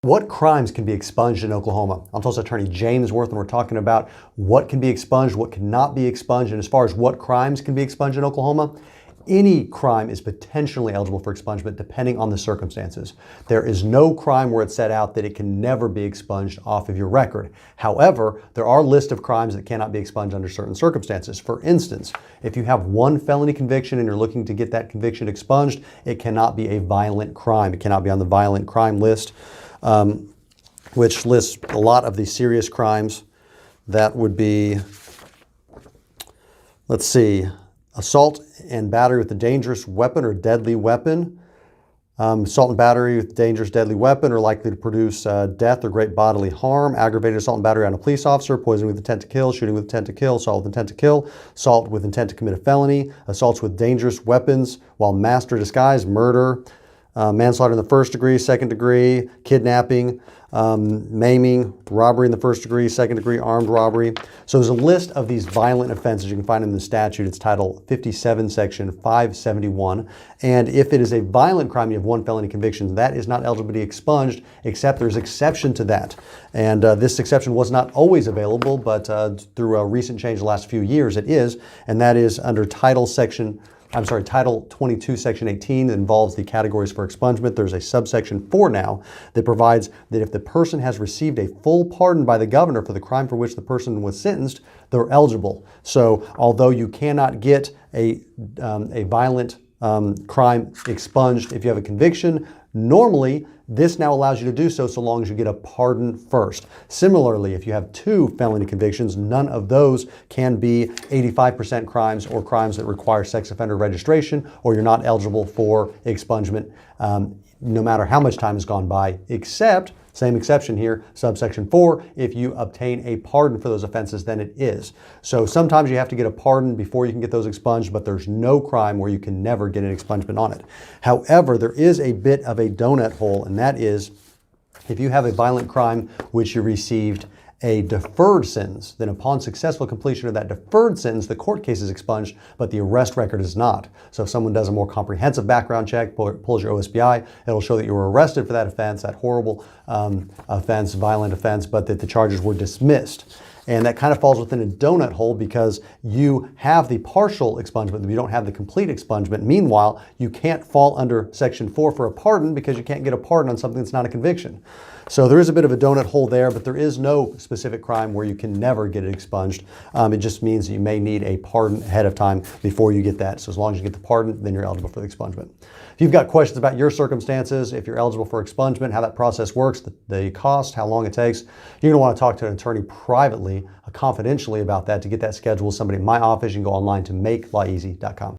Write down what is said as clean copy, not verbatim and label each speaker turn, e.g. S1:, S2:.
S1: What crimes can be expunged in Oklahoma? I'm Tulsa Attorney James Worth, and we're talking about what can be expunged, what cannot be expunged. And as far as what crimes can be expunged in Oklahoma, any crime is potentially eligible for expungement depending on the circumstances. There is no crime where it's set out that it can never be expunged off of your record. However, there are lists of crimes that cannot be expunged under certain circumstances. For instance, if you have one felony conviction and you're looking to get that conviction expunged, it cannot be a violent crime. It cannot be on the violent crime list, which lists a lot of the serious crimes. That would be, let's see, assault and battery with a dangerous weapon or deadly weapon. Assault and battery with dangerous deadly weapon are likely to produce death or great bodily harm. Aggravated assault and battery on a police officer, poisoning with intent to kill, shooting with intent to kill, assault with intent to kill, assault with intent to commit a felony, assaults with dangerous weapons while masked or disguised, murder, manslaughter in the first degree, second degree, kidnapping, maiming, robbery in the first degree, second degree, armed robbery. So there's a list of these violent offenses you can find in the statute. It's Title 57, Section 571. And if it is a violent crime, you have one felony conviction, that is not eligible to be expunged, except there's exception to that. And this exception was not always available, but through a recent change the last few years, it is. And that is under Title 22, Section 18 that involves the categories for expungement. There's a subsection 4 now that provides that if the person has received a full pardon by the governor for the crime for which the person was sentenced, they're eligible. So although you cannot get a violent crime expunged if you have a conviction, normally this now allows you to do so long as you get a pardon first. Similarly, if you have 2 felony convictions, none of those can be 85% crimes or crimes that require sex offender registration, or you're not eligible for expungement no matter how much time has gone by, except, same exception here, subsection 4, if you obtain a pardon for those offenses, then it is. So sometimes you have to get a pardon before you can get those expunged, but there's no crime where you can never get an expungement on it. However, there is a bit of a donut hole, and that is if you have a violent crime which you received a deferred sentence, then upon successful completion of that deferred sentence, the court case is expunged, but the arrest record is not. So if someone does a more comprehensive background check, pulls your OSBI, it'll show that you were arrested for that offense, that horrible offense, violent offense, but that the charges were dismissed. And that kind of falls within a donut hole because you have the partial expungement, but you don't have the complete expungement. Meanwhile, you can't fall under Section 4 for a pardon because you can't get a pardon on something that's not a conviction. So there is a bit of a donut hole there, but there is no specific crime where you can never get it expunged. It just means that you may need a pardon ahead of time before you get that. So as long as you get the pardon, then you're eligible for the expungement. If you've got questions about your circumstances, if you're eligible for expungement, how that process works, the cost, how long it takes, you're going to want to talk to an attorney privately, confidentially about that. To get that scheduled with somebody in my office, you can go online to makelawEasy.com.